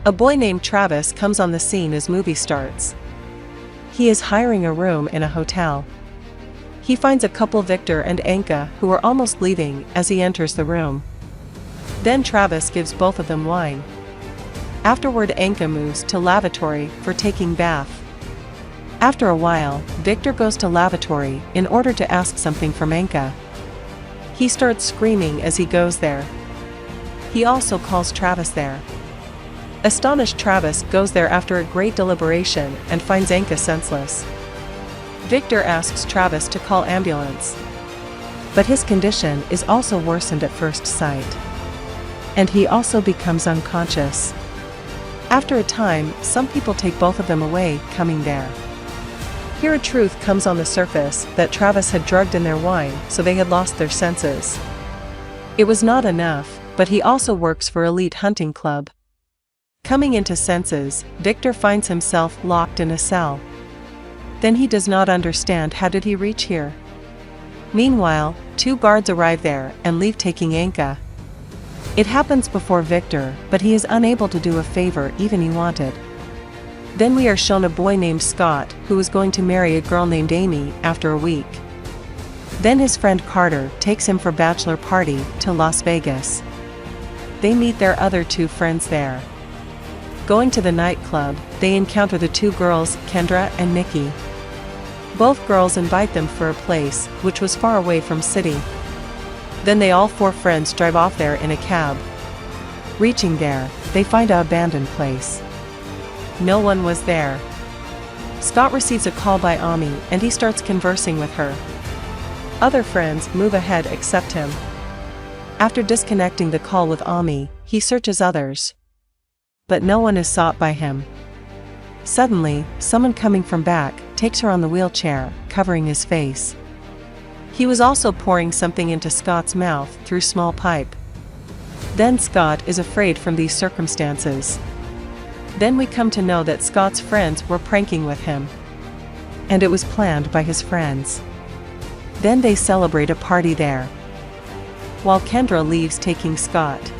A boy named Travis comes on the scene as movie starts. He is hiring a room in a hotel. He finds a couple, Victor and Anka, who are almost leaving as he enters the room. Then Travis gives both of them wine. Afterward, Anka moves to lavatory for taking bath. After a while, Victor goes to lavatory in order to ask something from Anka. He starts screaming as he goes there. He also calls Travis there. Astonished, Travis goes there after a great deliberation and finds Anka senseless. Victor asks Travis to call ambulance. But his condition is also worsened at first sight. And he also becomes unconscious. After a time, some people take both of them away, coming there. Here a truth comes on the surface that Travis had drugged in their wine, so they had lost their senses. It was not enough, but he also works for Elite Hunting Club. Coming into senses, Victor finds himself locked in a cell. Then he does not understand how did he reach here. Meanwhile, 2 guards arrive there and leave taking Anka. It happens before Victor, but he is unable to do a favor even he wanted. Then we are shown a boy named Scott who is going to marry a girl named Amy after a week. Then his friend Carter takes him for bachelor party to Las Vegas. They meet their other 2 friends there. Going to the nightclub, they encounter the 2 girls, Kendra and Nikki. Both girls invite them for a place which was far away from city. Then they all 4 friends drive off there in a cab. Reaching there, they find an abandoned place. No one was there. Scott receives a call by Ami and he starts conversing with her. Other friends move ahead except him. After disconnecting the call with Ami, he searches others. But no one is sought by him. Suddenly, someone coming from back takes her on the wheelchair, covering his face. He was also pouring something into Scott's mouth through small pipe. Then Scott is afraid from these circumstances. Then we come to know that Scott's friends were pranking with him. And it was planned by his friends. Then they celebrate a party there. While Kendra leaves taking Scott.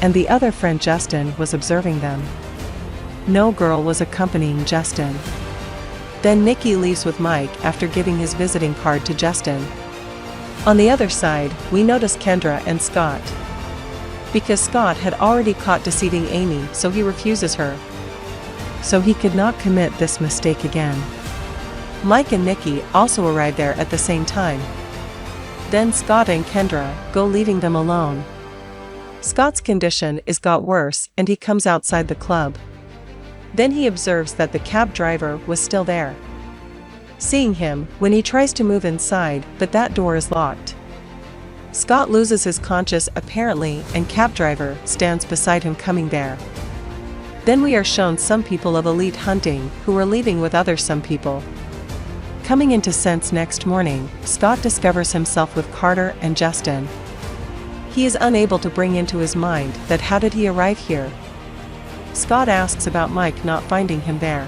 And the other friend Justin was observing them. No girl was accompanying Justin. Then Nikki leaves with Mike after giving his visiting card to Justin. On the other side, we notice Kendra and Scott. Because Scott had already caught deceiving Amy, so he refuses her. So he could not commit this mistake again. Mike and Nikki also arrive there at the same time. Then Scott and Kendra go, leaving them alone. Scott's condition is got worse and he comes outside the club. Then he observes that the cab driver was still there. Seeing him, when he tries to move inside, but that door is locked. Scott loses his conscience apparently, and cab driver stands beside him coming there. Then we are shown some people of Elite Hunting who are leaving with other some people. Coming into sense next morning, Scott discovers himself with Carter and Justin. He is unable to bring into his mind that how did he arrive here. Scott asks about Mike not finding him there.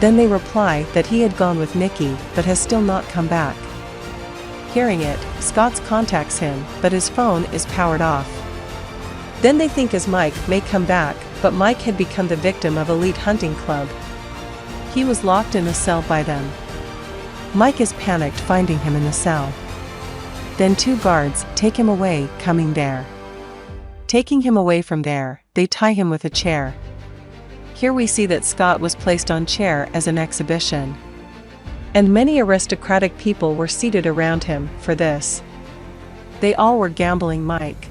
Then they reply that he had gone with Nikki but has still not come back. Hearing it, Scott contacts him, but his phone is powered off. Then they think as Mike may come back, but Mike had become the victim of Elite Hunting Club. He was locked in a cell by them. Mike is panicked finding him in the cell. Then 2 guards take him away, coming there. Taking him away from there, they tie him with a chair. Here we see that Scott was placed on chair as an exhibition. And many aristocratic people were seated around him for this. They all were gambling Mike.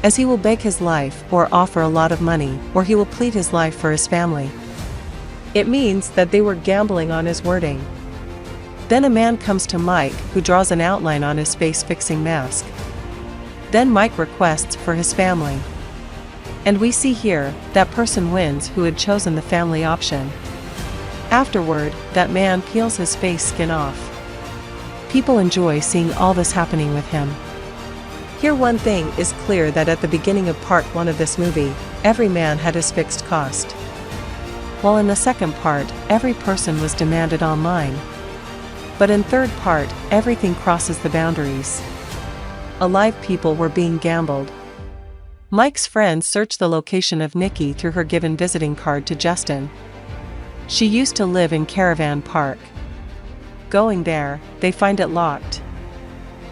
As he will beg his life or offer a lot of money, or he will plead his life for his family. It means that they were gambling on his wording. Then a man comes to Mike who draws an outline on his face fixing mask. Then Mike requests for his family. And we see here, that person wins who had chosen the family option. Afterward, that man peels his face skin off. People enjoy seeing all this happening with him. Here one thing is clear, that at the beginning of part 1 of this movie, every man had his fixed cost. While in the second part, every person was demanded online. But in third part, everything crosses the boundaries. Alive people were being gambled. Mike's friends search the location of Nikki through her given visiting card to Justin. She used to live in Caravan Park. Going there, they find it locked.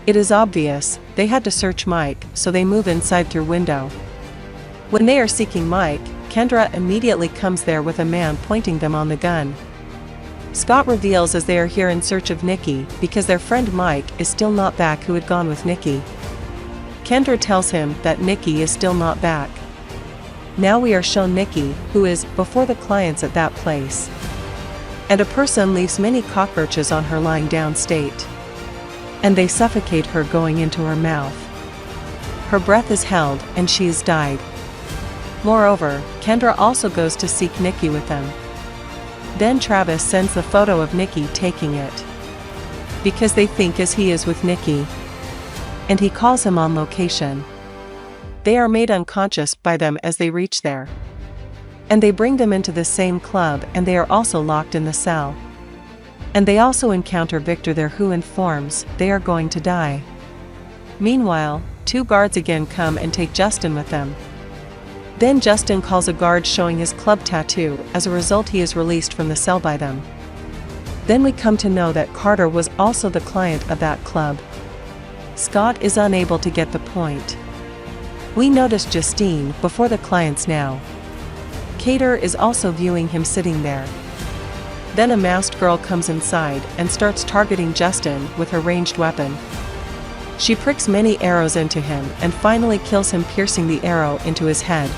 It is obvious, they had to search Mike, so they move inside through window. When they are seeking Mike, Kendra immediately comes there with a man pointing them on the gun. Scott reveals as they are here in search of Nikki because their friend Mike is still not back, who had gone with Nikki. Kendra tells him that Nikki is still not back. Now we are shown Nikki, who is before the clients at that place. And a person leaves many cockroaches on her lying down state. And they suffocate her going into her mouth. Her breath is held and she has died. Moreover, Kendra also goes to seek Nikki with them. Then Travis sends the photo of Nikki taking it. Because they think as he is with Nikki. And he calls him on location. They are made unconscious by them as they reach there. And they bring them into the same club, and they are also locked in the cell. And they also encounter Victor there, who informs they are going to die. Meanwhile, 2 guards again come and take Justin with them. Then Justin calls a guard showing his club tattoo. As a result, he is released from the cell by them. Then we come to know that Carter was also the client of that club. Scott is unable to get the point. We notice Justine before the clients now. Cater is also viewing him sitting there. Then a masked girl comes inside and starts targeting Justin with her ranged weapon. She pricks many arrows into him and finally kills him, piercing the arrow into his head.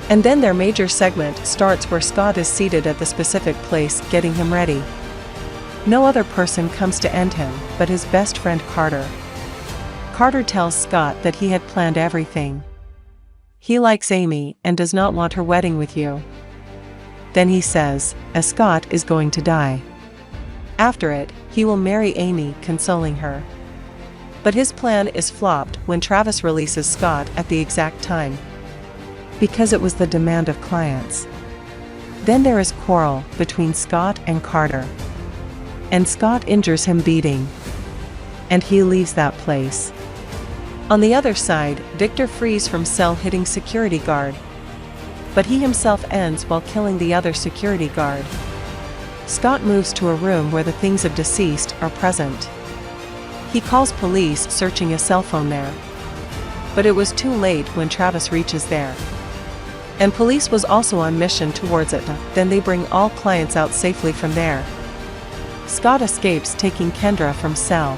And then their major segment starts, where Scott is seated at the specific place getting him ready. No other person comes to end him but his best friend Carter. Carter tells Scott that he had planned everything. He likes Amy and does not want her wedding with you. Then he says, as Scott is going to die. After it, he will marry Amy, consoling her. But his plan is flopped when Travis releases Scott at the exact time. Because it was the demand of clients. Then there is quarrel between Scott and Carter. And Scott injures him, beating. And he leaves that place. On the other side, Victor frees from cell, hitting security guard. But he himself ends while killing the other security guard. Scott moves to a room where the things of deceased are present. He calls police, searching a cell phone there. But it was too late when Travis reaches there. And police was also on mission towards it. Then they bring all clients out safely from there. Scott escapes, taking Kendra from cell.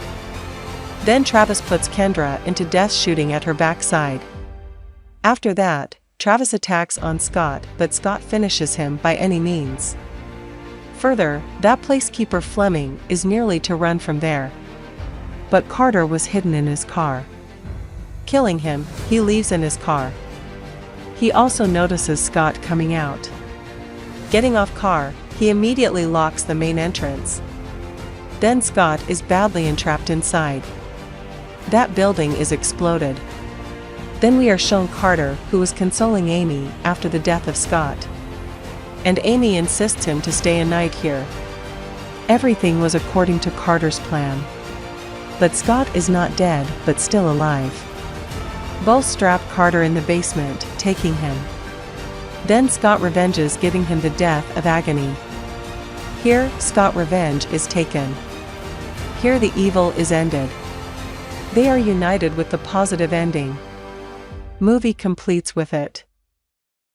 Then Travis puts Kendra into death, shooting at her backside. After that, Travis attacks on Scott, but Scott finishes him by any means. Further, that placekeeper Fleming is nearly to run from there. But Carter was hidden in his car. Killing him, he leaves in his car. He also notices Scott coming out. Getting off car, he immediately locks the main entrance. Then Scott is badly entrapped inside. That building is exploded. Then we are shown Carter, who was consoling Amy after the death of Scott. And Amy insists him to stay a night here. Everything was according to Carter's plan. But Scott is not dead, but still alive. Both strap Carter in the basement, taking him. Then Scott revenges, giving him the death of agony. Here, Scott revenge is taken. Here the evil is ended. They are united with the positive ending. Movie completes with it.